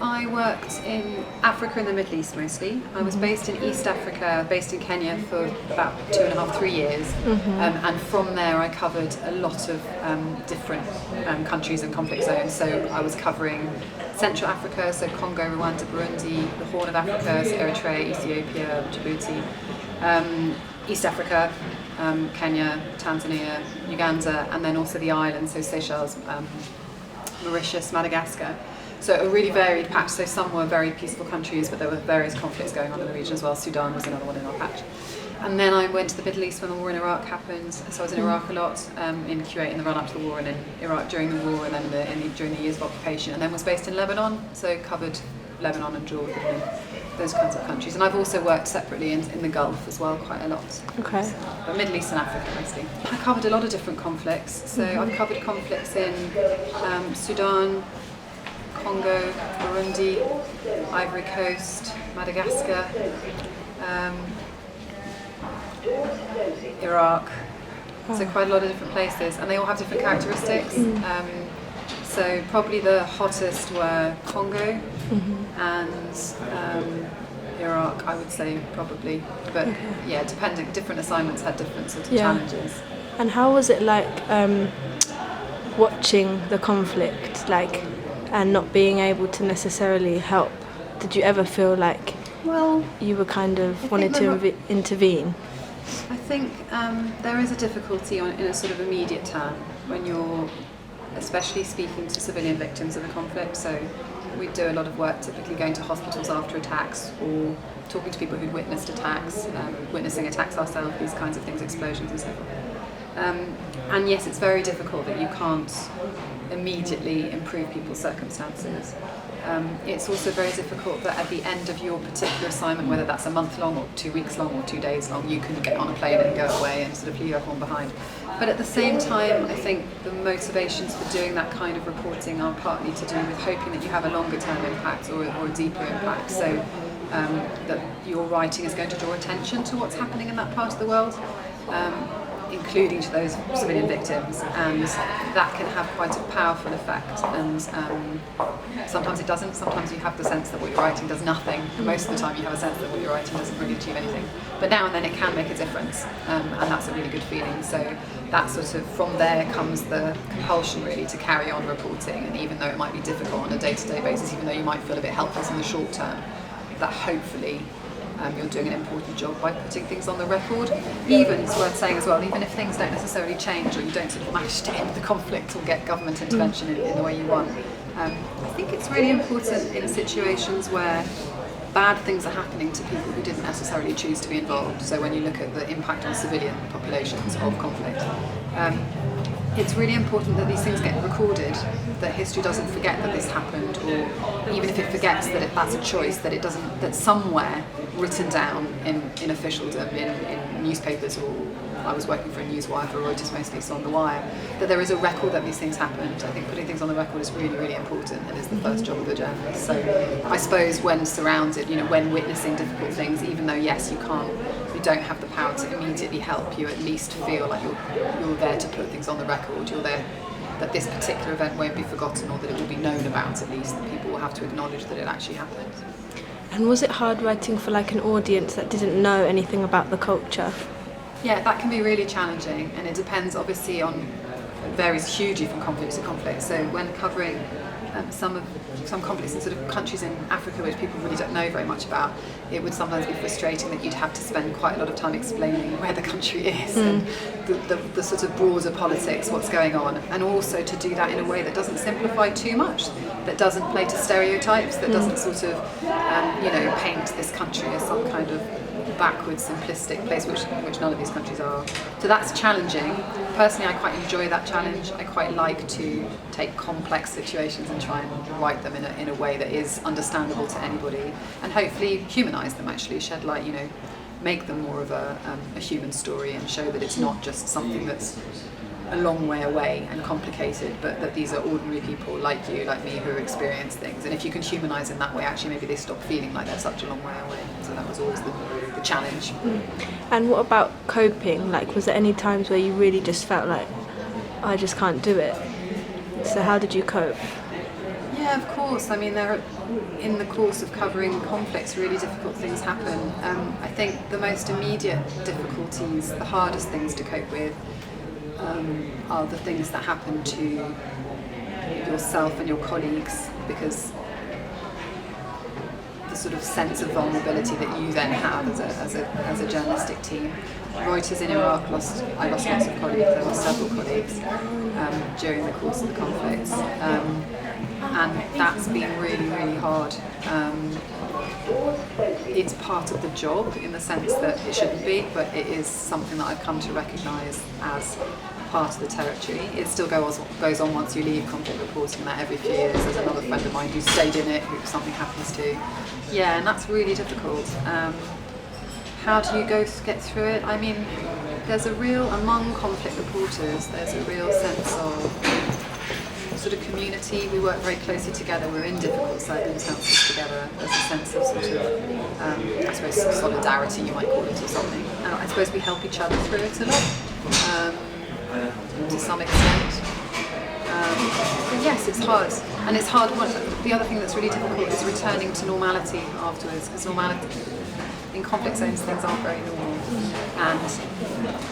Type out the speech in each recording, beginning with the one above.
I worked in Africa and the Middle East mostly. I was based in East Africa, based in Kenya for about 2.5, 3 years. And from there I covered a lot of different countries and conflict zones. So I was covering Central Africa, so Congo, Rwanda, Burundi, the Horn of Africa, so Eritrea, Ethiopia, Djibouti. East Africa, Kenya, Tanzania, Uganda, and then also the islands, so Seychelles, Mauritius, Madagascar. So a really varied patch. So some were very peaceful countries, but there were various conflicts going on in the region as well. Sudan was another one in our patch. And then I went to the Middle East when the war in Iraq happened. So I was in Iraq a lot, in Kuwait in the run-up to the war, and in Iraq during the war, and then during the years of occupation. And then was based in Lebanon, so covered Lebanon and Jordan and those kinds of countries. And I've also worked separately in the Gulf as well, quite a lot. Okay. So, but Middle East and Africa mostly. I covered a lot of different conflicts. So I've covered conflicts in Sudan, Congo, Burundi, Ivory Coast, Madagascar, Iraq. So quite a lot of different places, and they all have different characteristics. So probably the hottest were Congo and Iraq, I would say probably. But yeah, depending, different assignments had different sort of challenges. And how was it like watching the conflict, like, and not being able to necessarily help? Did you ever feel like you were kind of wanted to intervene? I think there is a difficulty in a sort of immediate term when you're especially speaking to civilian victims of the conflict. So we do a lot of work typically going to hospitals after attacks or talking to people who'd witnessed attacks, witnessing attacks ourselves, these kinds of things, explosions and so forth. And yes, it's very difficult that you can't immediately improve people's circumstances. It's also very difficult that at the end of your particular assignment, whether that's a month long or 2 weeks long or 2 days long, you can get on a plane and go away and sort of leave everyone behind. But at the same time, I think the motivations for doing that kind of reporting are partly to do with hoping that you have a longer term impact or a deeper impact, so that your writing is going to draw attention to what's happening in that part of the world. Including to those civilian victims, and that can have quite a powerful effect. And sometimes it doesn't. Sometimes you have the sense that what you're writing does nothing, and most of the time you have a sense that what you're writing doesn't really achieve anything. But now and then it can make a difference, and that's a really good feeling. So that sort of, from there comes the compulsion really to carry on reporting, and even though it might be difficult on a day-to-day basis, even though you might feel a bit helpless in the short term, that hopefully you're doing an important job by putting things on the record. Even, it's worth saying as well, even if things don't necessarily change or you don't sort of manage to end the conflict or get government intervention in the way you want, I think it's really important in situations where bad things are happening to people who didn't necessarily choose to be involved. So when you look at the impact on civilian populations of conflict, it's really important that these things get recorded, that history doesn't forget that this happened, or even if it forgets that that's a choice, that it doesn't, that somewhere written down in officialdom, in newspapers, or I was working for a newswire for Reuters mostly, so on the wire, that there is a record that these things happened. I think putting things on the record is really, really important and is the first job of a journalist. So I suppose when surrounded, when witnessing difficult things, even though yes, you don't have the power to immediately help, you at least feel like you're there to put things on the record. You're there that this particular event won't be forgotten, or that it will be known about at least, that people will have to acknowledge that it actually happened. And was it hard writing for like an audience that didn't know anything about the culture? Yeah, that can be really challenging, and it depends obviously on, it varies hugely from conflict to conflict. So when covering some conflicts in sort of countries in Africa which people really don't know very much about, it would sometimes be frustrating that you'd have to spend quite a lot of time explaining where the country is and the sort of broader politics, what's going on, and also to do that in a way that doesn't simplify too much, that doesn't play to stereotypes, that doesn't sort of paint this country as some kind of backwards, simplistic place, which none of these countries are. So that's challenging. Personally, I quite enjoy that challenge. I quite like to take complex situations and try and write them in a way that is understandable to anybody, and hopefully humanise them, actually shed light, make them more of a human story, and show that it's not just something that's a long way away and complicated, but that these are ordinary people like you, like me, who experience things. And if you can humanise in that way, actually maybe they stop feeling like they're such a long way away. So that was always the challenge. And what about coping? Like, was there any times where you really just felt like, I just can't do it? So how did you cope? Yeah, of course. I mean, there in the course of covering conflicts, really difficult things happen. I think the most immediate difficulties, the hardest things to cope with, are the things that happen to yourself and your colleagues, because the sort of sense of vulnerability that you then have as a journalistic team. Reuters in Iraq I lost lots of colleagues, I lost several colleagues during the course of the conflicts, and that's been really, really hard. It's part of the job in the sense that it shouldn't be, but it is something that I've come to recognise as part of the territory. It still goes on once you leave conflict reporting, that every few years there's another friend of mine who stayed in it, who something happens to. Yeah, and that's really difficult. How do you get through it? I mean, among conflict reporters, there's a real sense of sort of community. We work very closely together. We're in difficult circumstances together. There's a sense of sort of, I suppose, solidarity, you might call it, or something. I suppose we help each other through it a lot, to some extent. But yes, it's hard. And it's hard. The other thing that's really difficult is returning to normality afterwards, because in conflict zones things aren't very normal. And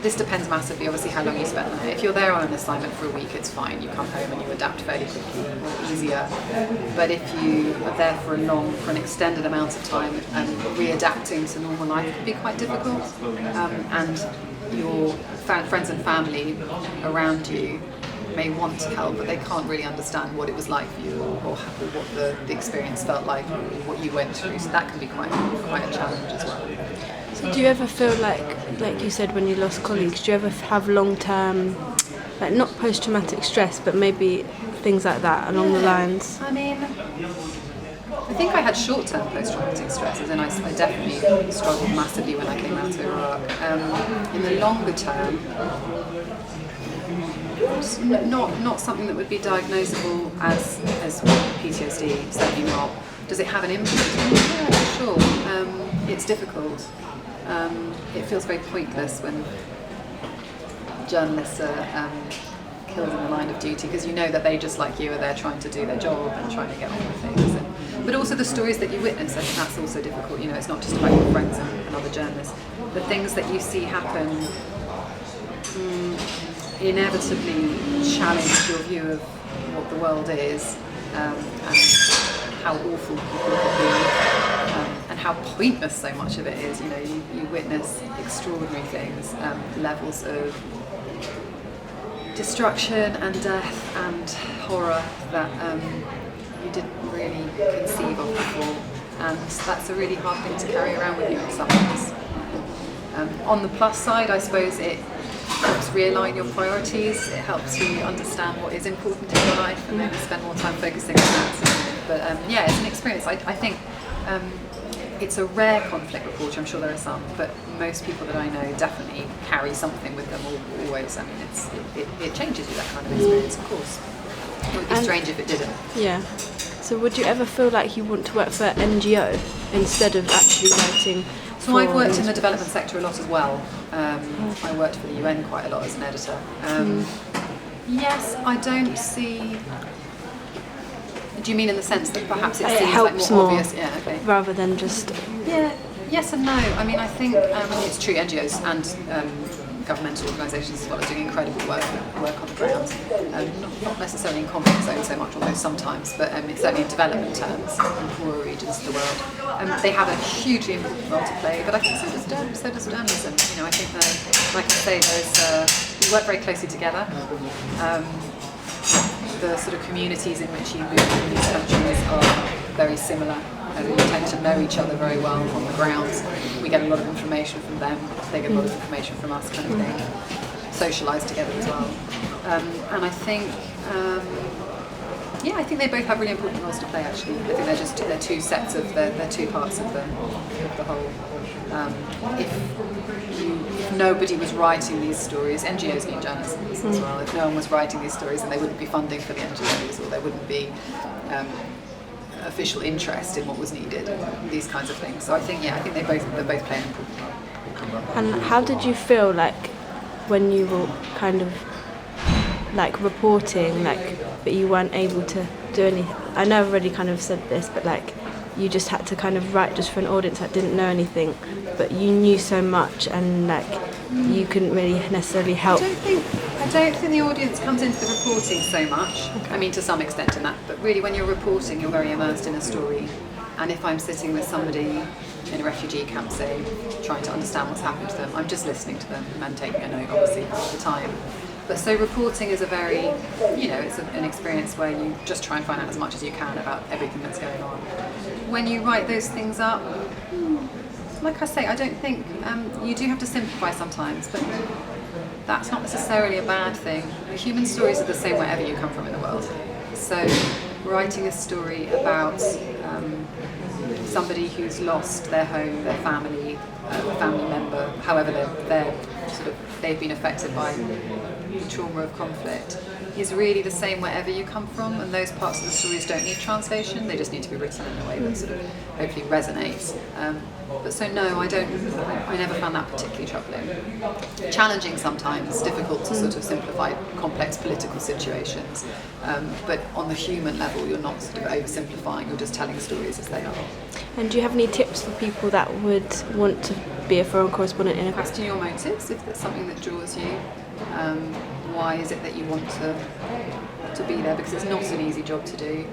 this depends massively, obviously, how long you spend there. If you're there on an assignment for a week, it's fine. You come home and you adapt fairly quickly, easier. But if you are there for an extended amount of time, and readapting to normal life can be quite difficult. And your friends and family around you may want to help, but they can't really understand what it was like for you, or what the experience felt like, or what you went through. So that can be quite a challenge as well. So do you ever feel like you said when you lost colleagues, do you ever have long-term, like not post-traumatic stress, but maybe things like that along the lines? I mean, I think I had short-term post-traumatic stress, and I definitely struggled massively when I came out of Iraq. In the longer term, not something that would be diagnosable as PTSD, certainly not. Does it have an impact? Yeah, sure. It's difficult. It feels very pointless when journalists are killed in the line of duty, because you know that they, just like you, are there trying to do their job and trying to get on with things. But also the stories that you witness, I think that's also difficult. It's not just about your friends and other journalists. The things that you see happen inevitably challenge your view of what the world is, and how awful people can be, and how pointless so much of it is. You witness extraordinary things, levels of destruction and death and horror that you didn't really conceive of before, and that's a really hard thing to carry around with you in some ways. On the plus side, I suppose it helps realign your priorities. It helps you understand what is important in your life, and maybe spend more time focusing on that. But yeah, it's an experience. I think it's a rare conflict reporter. I'm sure there are some, but most people that I know definitely carry something with them always. I mean, it changes you, that kind of experience, of course. It would be strange if it didn't. Yeah. So would you ever feel like you want to work for an NGO instead of actually writing? So I've worked in the development sector a lot as well. I worked for the UN quite a lot as an editor. Yes, I don't see. Do you mean in the sense that perhaps it seems helps like more more obvious? Yeah, okay. Rather than just. Yeah. Yes and no. I mean, I think it's true. NGOs and governmental organisations as well are doing incredible work on the ground. Not necessarily in conflict zones so much, although sometimes, but certainly in development terms in poorer regions of the world. They have a hugely important role to play, but I think so does journalism. I think like I say, we work very closely together. The sort of communities in which you move in these countries are very similar. We tend to know each other very well on the ground. We get a lot of information from them, they get a lot of information from us, kind of thing. Socialise together as well. And I think, I think they both have really important roles to play, actually. I think they're two sets of, they're two parts of the whole. If nobody was writing these stories, NGOs need journalists as well. If no one was writing these stories, then they wouldn't be funding for the NGOs, or there wouldn't be official interest in what was needed, these kinds of things. So I think they both play an important role. And how did you feel like when you were kind of like reporting, like but you weren't able to do anything. I know I've already kind of said this, but like you just had to kind of write just for an audience that didn't know anything, but you knew so much and like you couldn't really necessarily help. I don't think the audience comes into the reporting so much. I mean, to some extent in that, but really when you're reporting, you're very immersed in a story. And if I'm sitting with somebody in a refugee camp, say, trying to understand what's happened to them, I'm just listening to them and taking a note, obviously, half the time. But so reporting is a very, it's an experience where you just try and find out as much as you can about everything that's going on. When you write those things up, like I say, I don't think, you do have to simplify sometimes, but that's not necessarily a bad thing. Human stories are the same wherever you come from in the world. So writing a story about somebody who's lost their home, their family, a family member, however they've been affected by the trauma of conflict, is really the same wherever you come from, and those parts of the stories don't need translation, they just need to be written in a way that sort of hopefully resonates. But so no, I never found that particularly troubling. Challenging sometimes, difficult to sort of simplify complex political situations, but on the human level you're not sort of oversimplifying, you're just telling stories as they are. And do you have any tips for people that would want to be a foreign correspondent in a Question your motives, if there's something that draws you. Why is it that you want to be there? Because it's not an easy job to do.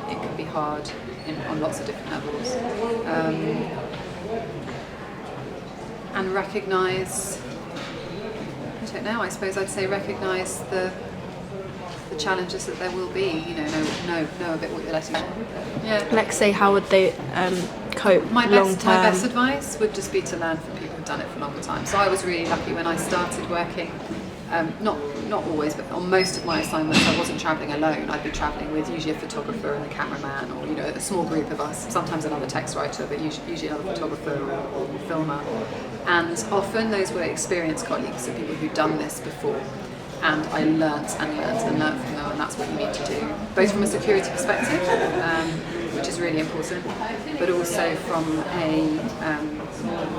It can be hard on lots of different levels. And recognise, I don't know, I suppose I'd say recognise the challenges that there will be, know a bit what you're letting on. Yeah. Like say, how would they cope long term? My best advice would just be to learn from people who've done it for a longer time. So I was really lucky when I started working, not always, but on most of my assignments I wasn't travelling alone. I'd be travelling with usually a photographer and a cameraman, or a small group of us, sometimes another text writer, but usually another photographer or filmer. And often those were experienced colleagues, so people who'd done this before. And I learnt from them, and that's what you need to do, both from a security perspective, which is really important, but also from a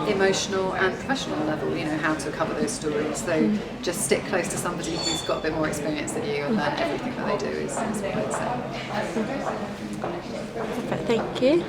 emotional and professional level, how to cover those stories. So just stick close to somebody who's got a bit more experience than you and learn everything that they do is what I'd say. Perfect, thank you.